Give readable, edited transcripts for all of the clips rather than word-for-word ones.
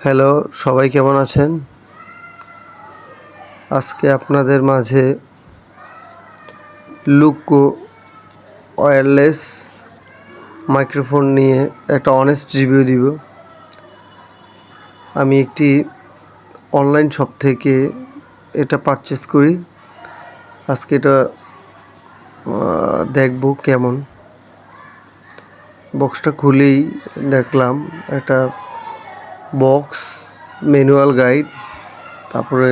Hello, সবাই কেমন আছেন? আজকে আপনাদের মাঝে লুকো ওয়্যারলেস মাইক্রোফোন নিয়ে একটা অনেস্ট রিভিউ দিব। আমি একটি অনলাইন শপ থেকে এটা পারচেস করি। আজকে এটা দেখব কেমন। বক্সটা খুলেই দেখলাম একটা বক্স, ম্যানুয়াল গাইড, তারপরে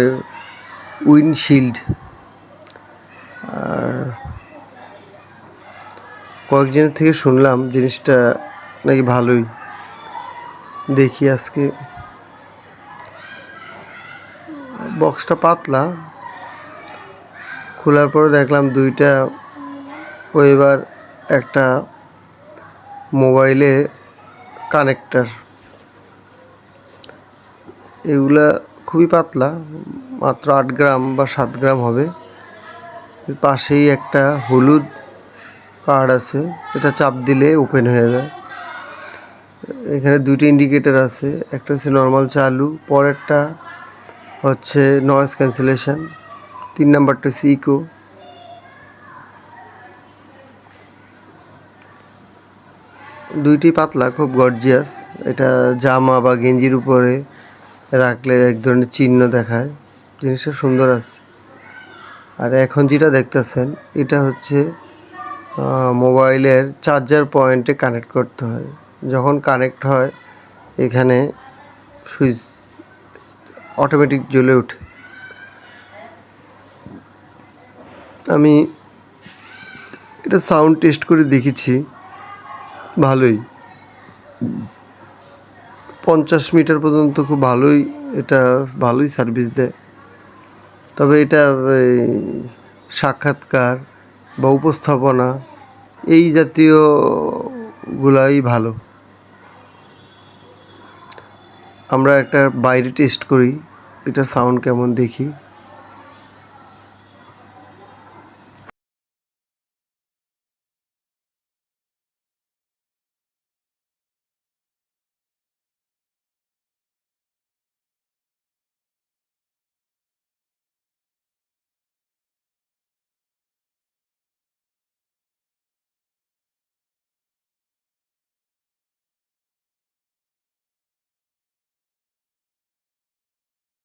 উইন্ডশিল্ড, আর কয়েকজনের থেকে শুনলাম জিনিসটা নাকি ভালোই। দেখি আজকে। বক্সটা পাতলা, খোলার পরে দেখলাম দুইটা ওয়েবার, একটা মোবাইলে কানেক্টার। এগুলা খুবই পাতলা, মাত্র 8 গ্রাম বা 7 গ্রাম হবে। পাশেই একটা হলুদ কার্ড আছে, এটা চাপ দিলে ওপেন হয়ে যায়। এখানে দুইটা ইন্ডিকেটর আছে, একটা হচ্ছে নর্মাল চালু, পরেরটা হচ্ছে নয়েজ ক্যান্সেলেশন, 3 নাম্বারটা হচ্ছে ইকো। দুইটি পাতলা, খুব গর্জিয়াস। এটা জামা বা গেঞ্জির উপরে রাখলে এক ধরনের চিহ্ন দেখায়। জিনিসটা সুন্দর আছে। আর এখন যেটা দেখতেছেন এটা হচ্ছে মোবাইলের চার্জার পয়েন্টে কানেক্ট করতে হয়। যখন কানেক্ট হয় এখানে সুইচ অটোমেটিক জ্বলে ওঠে। আমি এটা সাউন্ড টেস্ট করে দেখেছি, ভালোই। 50 মিটার পর্যন্ত খুব ভালোই, এটা ভালোই সার্ভিস দেয়। তবে এটা সাক্ষাৎকার বা উপস্থাপনা এই জাতীয়গুলাই ভালো। আমরা একটা বাইরে টেস্ট করি, এটার সাউন্ড কেমন দেখি।